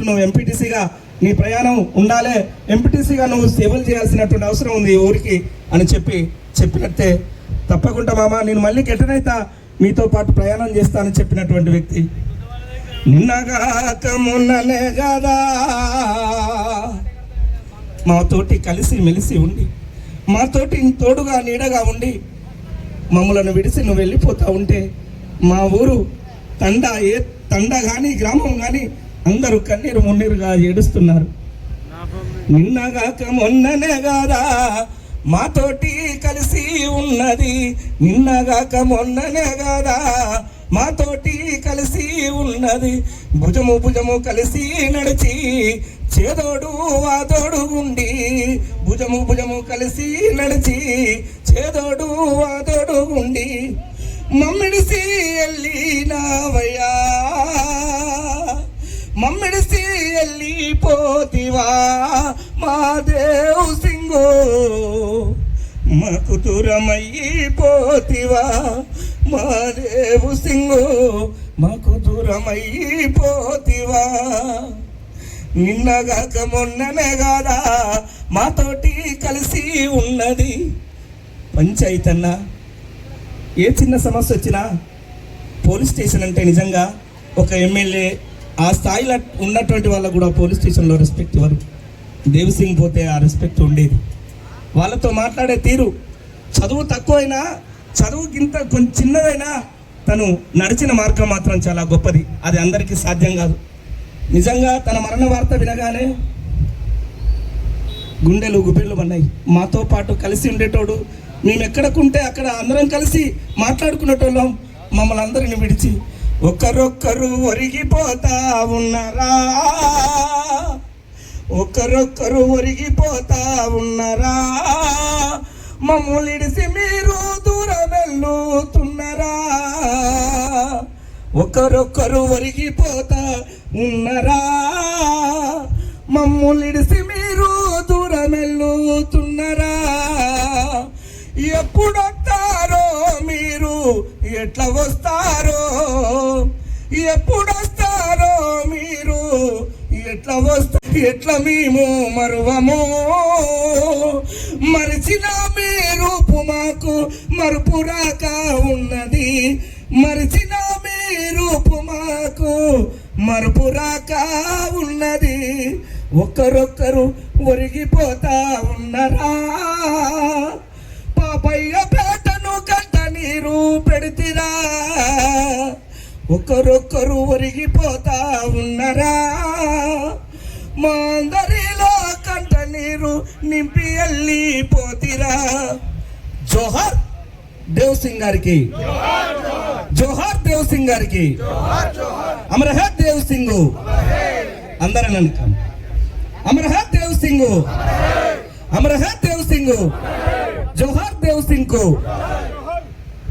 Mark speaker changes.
Speaker 1: Next నువ్వు ఎంపీటీసీగా నీ ప్రయాణం ఉండాలి, ఎంపీటీసీగా నువ్వు సేవలు చేయాల్సినటువంటి అవసరం ఉంది ఊరికి అని చెప్పినట్టే తప్పకుండా మామ నేను మళ్ళీ కెట్టనైతా మీతో పాటు ప్రయాణం చేస్తానని చెప్పినటువంటి వ్యక్తి. నిన్నగాక మొన్ననే కదా మాతోటి కలిసి మెలిసి ఉండి, మాతోటి తోడుగా నీడగా ఉండి మమ్మలను విడిసి నువ్వు వెళ్ళిపోతా ఉంటే మా ఊరు తండ కానీ గ్రామం కానీ అందరూ కన్నీరు మున్నీరుగా ఏడుస్తున్నారు. నిన్నగాక మొన్ననే కాదా మాతోటి కలిసి ఉన్నది, నిన్నగాక మొన్ననే కాదా మాతోటి కలిసి ఉన్నది, భుజము భుజము కలిసి నడిచి చేదోడు వాదోడు గుండి, భుజము భుజము కలిసి నడిచి చేదోడు వాదోడు గుండి మమ్మిడిసి వెళ్ళినావయ్యా, మమ్మిడిసి వెళ్ళిపోతివా మా దేవు సింగో, మాకు దూరమైపోతివా మా దేవు సింగో, మాకు దూరమైపోతివా. నిన్నగాక మొన్ననే కాదా మాతోటి కలిసి ఉన్నది. పంచాయతన్న ఏ చిన్న సమస్య వచ్చినా పోలీస్ స్టేషన్ అంటే నిజంగా ఒక ఎమ్మెల్యే ఆ స్థాయిలో ఉన్నటువంటి వాళ్ళకు కూడా పోలీస్ స్టేషన్లో రెస్పెక్ట్ ఇవ్వరు. దేవసింగ్ పోతే ఆ రెస్పెక్ట్ ఉండేది. వాళ్ళతో మాట్లాడే తీరు, చదువు తక్కువైనా చదువు గింత కొంచెం చిన్నదైనా తను నడిచిన మార్గం మాత్రం చాలా గొప్పది. అది అందరికీ సాధ్యం కాదు. నిజంగా తన మరణ వార్త వినగానే గుండెలు గుబెళ్ళు పన్నాయి. మాతో పాటు కలిసి ఉండేటోడు, మేము ఎక్కడకుంటే అక్కడ అందరం కలిసి మాట్లాడుకునేటోళ్ళం. మమ్మల్ని అందరిని విడిచి ఒకరొక్కరు ఒరిగిపోతా ఉన్నారా, ఒకరొక్కరు ఒరిగిపోతా ఉన్నారా, మమ్మల్ని ఇడిసి మీరు దూరం వెళ్ళుతున్నారా, ఒకరొక్కరు ఒరిగిపోతా ఉన్నారా, మమ్మల్ని ఇడిసి మీరు దూరం వెళ్ళుతున్నారా, ఎప్పుడొస్తారో మీరు ఎట్లా వస్తారో, ఎప్పుడొస్తారో మీరు ఎట్లా ఎట్లా మేము మరువము, మరిచిన మీ రూపు మాకు మరుపు రాక ఉన్నది, మరిచిన మీ రూపు మాకు మరుపు రాక ఉన్నది, ఒకరొక్కరు ఒరిగిపోతా ఉన్నారా, పాపయ్య పేటను కంట నీరు పెడితిరా, ఒకరొక్కరు ఒరిగిపోతా ఉన్నారా, మా అందరిలో కంట నీరు నింపి వెళ్ళిపోతిరా. జోహార్ దేవ్ సింగ్ గారికి, జోహార్ దేవ్ సింగ్ గారికి, అమర్ హై దేవ్ సింగ్, అందరూ అనుకోండి, అమర్ హై దేవ్ సింగ్, అమర్ హై దేవ్ సింగ్, జోహార్ దేవ్ సింగ్.